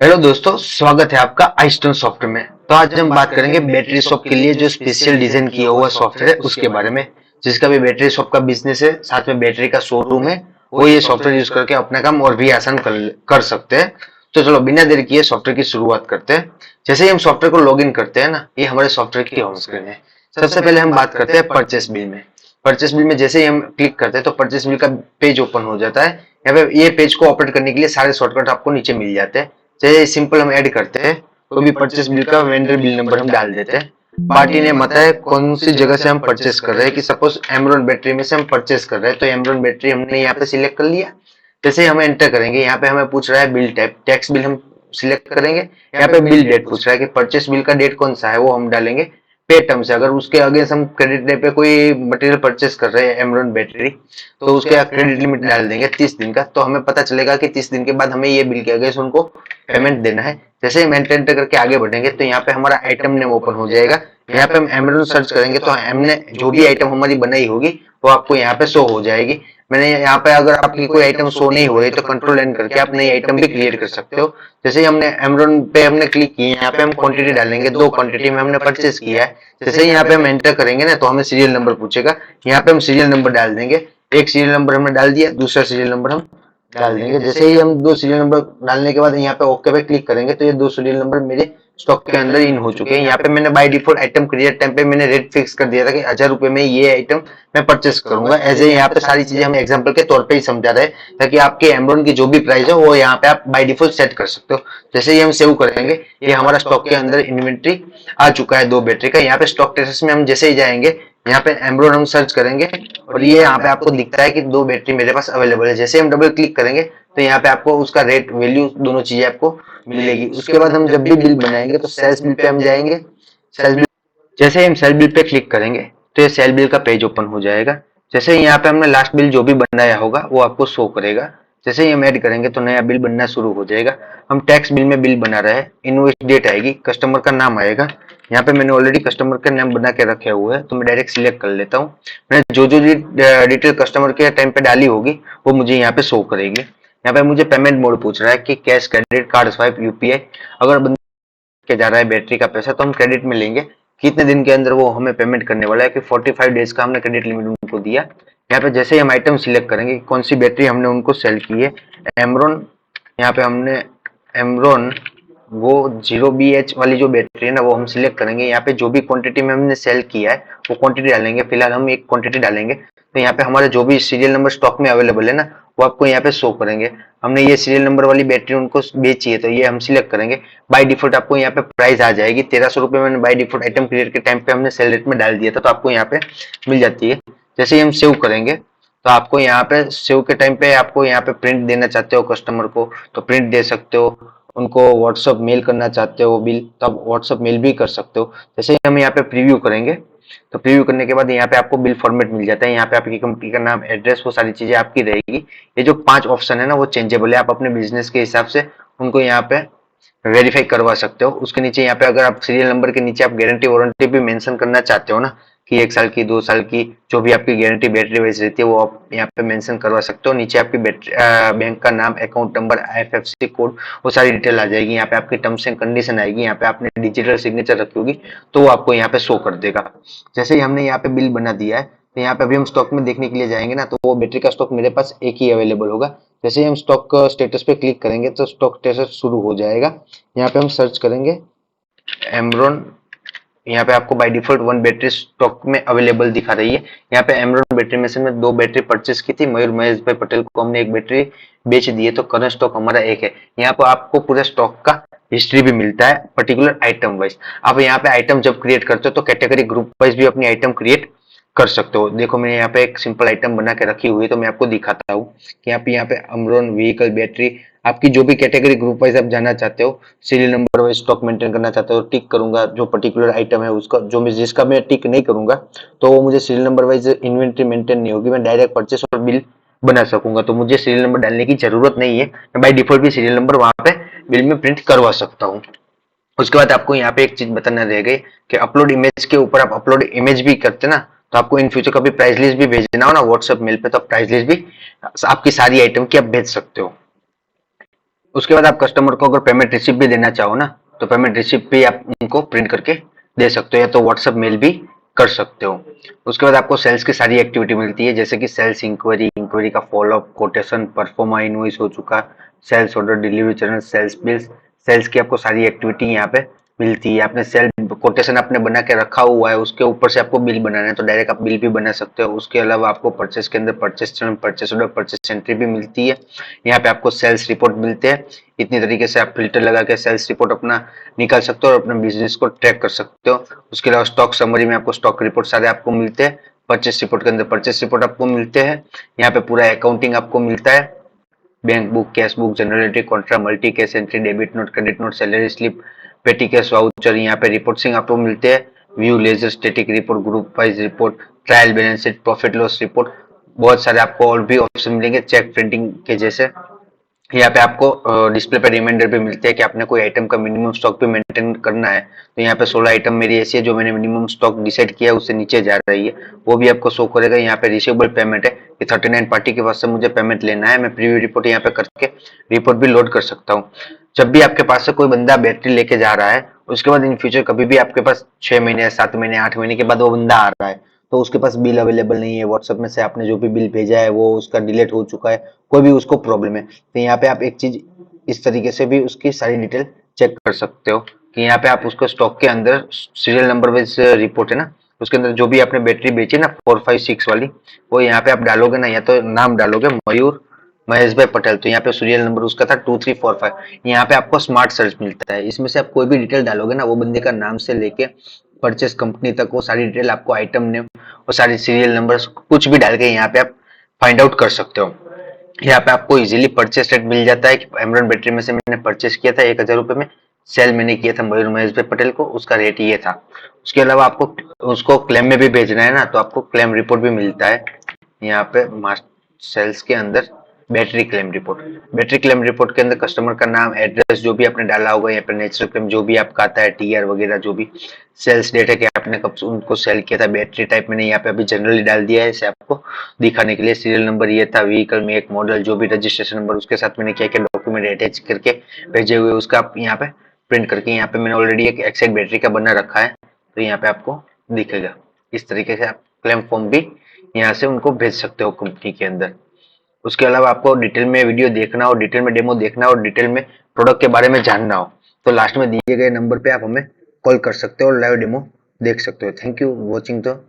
Hello दोस्तों, स्वागत है आपका आइस्टोन सॉफ्टवेयर में। तो आज हम बात करेंगे बैटरी शॉप के लिए जो स्पेशल डिजाइन किया हुआ सॉफ्टवेयर है उसके बारे में। जिसका भी बैटरी शॉप का बिजनेस है, साथ में बैटरी का शोरूम है, वो ये सॉफ्टवेयर यूज करके अपना काम और भी आसान कर सकते हैं। तो चलो बिना देर किए सॉफ्टवेयर की शुरुआत करते हैं। जैसे ही हम सॉफ्टवेयर को लॉग इन करते हैं ना, ये हमारे सॉफ्टवेयर की होम स्क्रीन है। सबसे पहले हम बात करते हैं परचेस बिल में। परचेस बिल में जैसे ही हम क्लिक करते हैं तो परचेस बिल का पेज ओपन हो जाता है। यहाँ पे ये पेज को ऑपरेट करने के लिए सारे शॉर्टकट आपको नीचे मिल जाते हैं। चलिए सिंपल हम ऐड करते हैं। तो भी परचेस बिल का वेंडर बिल नंबर हम डाल देते हैं। पार्टी ने बताया कौन सी जगह से हम परचेस कर रहे हैं, कि सपोज एमरॉन बैटरी में से हम परचेस कर रहे हैं, तो एमरॉन बैटरी हमने यहाँ पे सिलेक्ट कर लिया। जैसे हम एंटर करेंगे, यहाँ पे हमें पूछ रहा है बिल टाइप, टैक्स बिल हम सिलेक्ट करेंगे। यहाँ पे बिल डेट पूछ रहा है कि परचेस बिल का डेट कौन सा है, वो हम डालेंगे। पे टर्म से अगर उसके अगेंस्ट हम क्रेडिट डे पे कोई मटेरियल परचेस कर रहे हैं एमरॉन बैटरी, तो उसके क्रेडिट लिमिट डाल देंगे 30 दिन का। तो हमें पता चलेगा कि 30 दिन के बाद हमें ये बिल के अगेंस्ट उनको पेमेंट देना है। जैसे ही एंटर करके आगे बढ़ेंगे तो यहाँ पे हमारा आइटम नेम ओपन हो जाएगा। यहाँ पे हम एमरॉन सर्च करेंगे तो हमने जो भी आइटम हमारी बनाई होगी वो आपको यहाँ पे शो हो जाएगी। मैंने यहाँ पे अगर आपकी कोई आइटम शो नहीं हो रही तो कंट्रोल एन करके आप नई आइटम भी क्रिएट कर सकते हो। जैसे ही हमने एमरॉन पे हमने क्लिक किया, यहाँ पे हम क्वांटिटी डालेंगे, 2 क्वांटिटी में हमने परचेस किया है। जैसे ही यहाँ पे हम एंटर करेंगे ना तो हमें सीरियल नंबर पूछेगा। यहाँ पे हम सीरियल नंबर डाल देंगे। एक सीरियल नंबर हमने डाल दिया, दूसरा सीरियल नंबर हम डाल देंगे। जैसे ही हम 2 सीरियल नंबर डालने के बाद यहाँ पे ओके पे क्लिक करेंगे तो ये 2 सीरियल नंबर मेरे स्टॉक के अंदर इन हो चुके हैं। यहाँ पे मैंने by default item create time पे मैंने रेट फिक्स कर दिया था कि 1000 रुपए में ये आइटम मैं परचेस करूंगा। ऐसे यहाँ पे सारी चीजें हम एग्जांपल के तौर पे ही समझा रहे हैं, ताकि आपके एमरॉन की जो भी प्राइस है वो यहाँ पे आप बाय डिफॉल्ट सेट कर सकते हो। जैसे ही हम सेव करेंगे, ये हमारा स्टॉक के अंदर इन्वेंट्री आ चुका है 2 बैटरी का। यहाँ पे स्टॉक स्टेटस में हम जैसे ही जाएंगे, यहाँ पे एमरॉन हम सर्च करेंगे और ये यहाँ पे आपको दिखता है कि 2 बैटरी मेरे पास अवेलेबल है। जैसे हम डबल क्लिक करेंगे तो यहाँ पे आपको उसका रेट वैल्यू दोनों चीजें आपको मिलेगी। उसके बाद हम जब भी बिल बनाएंगे तो सेल्स बिल पे हम जाएंगे। सेल्स बिल जैसे ही हम सेल बिल पे क्लिक करेंगे तो ये सेल बिल का पेज ओपन हो जाएगा। जैसे ही यहाँ पे हमने लास्ट बिल जो भी बनाया होगा वो आपको शो करेगा। जैसे ही हम ऐड करेंगे तो नया बिल बनना शुरू हो जाएगा। हम टैक्स बिल में बिल बना रहे हैं, इनवॉइस डेट आएगी, कस्टमर का नाम आएगा। यहाँ पे मैंने ऑलरेडी कस्टमर का नाम बना के रखे हुए हैं तो मैं डायरेक्ट सिलेक्ट कर लेता हूँ। मैंने जो जो डिटेल कस्टमर के टाइम पे डाली होगी वो मुझे यहाँ पे शो करेगी। यहाँ पे मुझे पेमेंट मोड पूछ रहा है कि cash, credit card, swipe, UPI. अगर बंदा के जा रहा है बैटरी का पैसा तो हम क्रेडिट में लेंगे। कितने दिन के अंदर वो हमें पेमेंट करने वाला है, कि 45 डेज का हमने क्रेडिट लिमिट उनको दिया। यहाँ पे जैसे ही हम आइटम सिलेक्ट करेंगे कौन सी बैटरी हमने उनको सेल की है, एमरॉन। यहाँ पे हमने एमरॉन वो 0BH वाली जो बैटरी है ना वो हम सिलेक्ट करेंगे। यहाँ पे जो भी क्वांटिटी में हमने सेल किया है वो क्वांटिटी डालेंगे। फिलहाल हम एक क्वांटिटी डालेंगे। तो यहाँ पे हमारे जो भी सीरियल नंबर स्टॉक में अवेलेबल है ना वो आपको यहाँ पे शो करेंगे। हमने ये सीरियल नंबर वाली बैटरी उनको बेची है तो ये हम सिलेक्ट करेंगे। बाय डिफॉल्ट आपको यहाँ पे प्राइस आ जाएगी 1300 रुपए। मैंने बाय डिफॉल्ट आइटम क्लियर के टाइम पे हमने सेल रेट में डाल दिया था तो आपको यहाँ पे मिल जाती है। जैसे ही हम सेव करेंगे तो आपको यहाँ पे सेव के टाइम पे आपको यहाँ पे प्रिंट देना चाहते हो कस्टमर को तो प्रिंट दे सकते हो। उनको व्हाट्सअप मेल करना चाहते हो बिल, तो आप व्हाट्सअप मेल भी कर सकते हो। जैसे ही हम यहाँ पे प्रीव्यू करेंगे तो प्रीव्यू करने के बाद यहाँ पे आपको बिल फॉर्मेट मिल जाता है। यहाँ पे आपकी कंपनी का नाम, एड्रेस, वो सारी चीजें आपकी रहेगी। ये जो 5 ऑप्शन है ना वो चेंजेबल है, आप अपने बिजनेस के हिसाब से उनको यहाँ पे वेरीफाई करवा सकते हो। उसके नीचे यहाँ पे अगर आप सीरियल नंबर के नीचे आप गारंटी वारंटी भी मेंशन करना चाहते हो ना, कि 1 साल की, 2 साल की, जो भी आपकी गारंटी बैटरी वाइज रहती है वो आप यहाँ पे मेंशन करवा सकते हो। नीचे आपकी बैंक का नाम, अकाउंट नंबर, IFSC कोड, वो सारी डिटेल आ जाएगी। यहाँ पे आपकी टर्म्स एंड कंडीशन आएगी। यहाँ पे आपने डिजिटल सिग्नेचर रखी होगी तो वो आपको यहाँ पे शो कर देगा। जैसे ही हमने यहाँ पे बिल बना दिया है तो यहाँ पे अभी हम स्टॉक में देखने के लिए जाएंगे ना तो वो बैटरी का स्टॉक मेरे पास एक ही अवेलेबल होगा। जैसे ही हम स्टॉक स्टेटस पे क्लिक करेंगे तो स्टॉक स्टेटस शुरू हो जाएगा। यहाँ पे हम सर्च करेंगे एमरॉन। यहाँ पे आपको बाय डिफॉल्ट 1 बैटरी स्टॉक में अवेलेबल दिखा रही है। यहाँ पे एमरॉन बैटरी में से मैं 2 बैटरी परचेस की थी। मयूर महेश भाई पटेल को हमने 1 बैटरी बेच दी है तो करंट स्टॉक हमारा 1 है। यहाँ पर आपको पूरा स्टॉक का हिस्ट्री भी मिलता है पर्टिकुलर आइटम वाइज। आप यहाँ पे आइटम जब क्रिएट करते हो तो कैटेगरी ग्रुप वाइज भी अपनी आइटम क्रिएट कर सकते हो। देखो मैंने यहाँ पे एक सिंपल आइटम बना के रखी हुई है तो मैं आपको दिखाता हूँ कि यहाँ पे अमरोन व्हीकल बैटरी, आपकी जो भी कैटेगरी ग्रुप वाइज आप जाना चाहते हो, serial number wise stock maintain करना चाहते हो, टिक करूंगा जो पर्टिकुलर आइटम है उसका, जो मैं जिसका मैं टिक नहीं करूंगा तो वो मुझे serial number wise inventory maintain नहीं होगी। मैं डायरेक्ट परचेस और बिल बना सकूंगा तो मुझे सीरियल नंबर डालने की जरूरत नहीं है। मैं बाय डिफॉल्ट भी सीरियल नंबर वहां पे बिल में प्रिंट करवा सकता हूँ। उसके बाद आपको यहाँ पे एक चीज बताना रह गई कि अपलोड इमेज के ऊपर आप अपलोड इमेज भी करते ना तो आपको इन फ्यूचर कभी प्राइस लिस्ट भी भेजना हो ना व्हाट्सएप मेल पे तो प्राइस लिस्ट भी आपकी सारी आइटम की आप भेज सकते हो। उसके बाद आप कस्टमर को अगर पेमेंट रिसिप्ट भी देना चाहो ना, तो पेमेंट रिसिप्ट भी आप उनको प्रिंट करके दे सकते हो, या तो व्हाट्सएप मेल भी कर सकते हो। उसके बाद आपको सेल्स की सारी एक्टिविटी मिलती है, जैसे कि सेल्स इंक्वायरी, इंक्वायरी का फॉलोअप, कोटेशन, परफॉर्मा इनवॉइस हो चुका, sales order, delivery channel, sales bills, sales की आपको सारी एक्टिविटी यहाँ पे मिलती है। आपने सेल कोटेशन आपने बना के रखा हुआ है, उसके ऊपर से आपको बिल बनाना है तो डायरेक्ट आप बिल भी बना सकते हो। उसके अलावा आपको परचेस के अंदर purchase term, purchase order, purchase entry भी मिलती है। यहाँ पे आपको सेल्स रिपोर्ट मिलते हैं। इतनी तरीके से आप फिल्टर लगा के सेल्स रिपोर्ट अपना निकाल सकते हो और अपने बिजनेस को ट्रैक कर सकते हो। उसके अलावा स्टॉक समरी में आपको स्टॉक रिपोर्ट सारे आपको मिलते हैं। परचेस रिपोर्ट के अंदर परचेस रिपोर्ट आपको मिलते हैं। यहाँ पे पूरा अकाउंटिंग आपको मिलता है, bank book, cash book, general entry, contra, multi cash entry, debit note, credit note, salary slip, petty cash voucher, यहाँ पे रिपोर्टिंग आपको मिलते हैं। View, ledger, static report, group wise report, trial balance sheet, profit loss report, बहुत सारे आपको और भी ऑप्शन मिलेंगे चेक प्रिंटिंग के जैसे। यहाँ पे आपको डिस्प्ले पे रिमाइंडर भी मिलते हैं कि आपने कोई आइटम का मिनिमम स्टॉक भी मेंटेन करना है, तो यहाँ पे 16 आइटम मेरी ऐसी है जो मैंने मिनिमम स्टॉक डिसाइड किया है, उससे नीचे जा रही है, वो भी आपको शो करेगा। यहाँ पे रिसीवेबल पेमेंट है कि 39 पार्टी के पास से मुझे पेमेंट लेना है, मैं प्रीव्यू रिपोर्ट यहाँ पे करके रिपोर्ट भी लोड कर सकता हूँ। जब भी आपके पास से कोई बंदा बैटरी लेके जा रहा है, उसके बाद इन फ्यूचर कभी भी आपके पास 6 महीने, 7 महीने, 8 महीने के बाद वो बंदा आ रहा है, तो उसके पास बिल अवेलेबल नहीं है, व्हाट्सएप में से आपने जो भी बिल भेजा है वो उसका डिलीट हो चुका है, कोई भी उसको प्रॉब्लम है, तो यहाँ पे आप एक चीज इस तरीके से भी उसकी सारी डिटेल चेक कर सकते हो कि यहाँ पे आप उसको स्टॉक के अंदर सीरियल नंबर वाइज रिपोर्ट है ना, उसके अंदर जो भी आपने बैटरी बेची ना 456 वाली, वो यहाँ पे आप डालोगे ना, या तो नाम डालोगे मयूर महेश भाई पटेल, तो यहाँ पे सीरियल नंबर उसका था 2345। यहाँ पे आपको स्मार्ट सर्च मिलता है, इसमें से आप कोई भी डिटेल डालोगे ना, वो बंदे का नाम से लेके परचेस कंपनी तक वो सारी डिटेल आपको, आइटम नेम, वो सारी सीरियल नंबर कुछ भी डाल के यहाँ पे आप फाइंड आउट कर सकते हो। यहाँ पे आपको इजीली परचेस रेट मिल जाता है कि एमरॉन बैटरी में से मैंने परचेस किया था 1000 रुपए में, सेल मैंने किया था मयूर महेश भाई पटेल को, उसका रेट ये था। उसके अलावा आपको उसको क्लेम में भी भेजना है ना, तो आपको क्लेम रिपोर्ट भी मिलता है यहाँ पे सेल्स के अंदर। बैटरी क्लेम रिपोर्ट के अंदर कस्टमर का नाम, एड्रेस, जो भी आपने डाला होगा, यहाँ पे नेचुरल क्लेम जो भी आपका आता है, टीआर वगैरह, जो भी सेल्स डेट है कि आपने कब उनको सेल किया था, बैटरी टाइप मैंने यहाँ पे अभी जनरली डाल दिया है इसे आपको दिखाने के लिए, सीरियल नंबर ये था, व्हीकल में एक मॉडल, जो भी रजिस्ट्रेशन नंबर, उसके साथ मैंने क्या क्या डॉक्यूमेंट अटैच करके भेजे हुए उसका आप यहाँ पे प्रिंट करके, यहाँ पे मैंने ऑलरेडी एक एक्साइड बैटरी का बना रखा है, तो यहाँ पे आपको दिखेगा। इस तरीके से आप क्लेम फॉर्म भी यहाँ से उनको भेज सकते हो कंपनी के अंदर। उसके अलावा आपको डिटेल में वीडियो देखना हो, डिटेल में डेमो देखना हो, डिटेल में प्रोडक्ट के बारे में जानना हो, तो लास्ट में दिए गए नंबर पे आप हमें कॉल कर सकते हो और लाइव डेमो देख सकते हो। Thank you watching the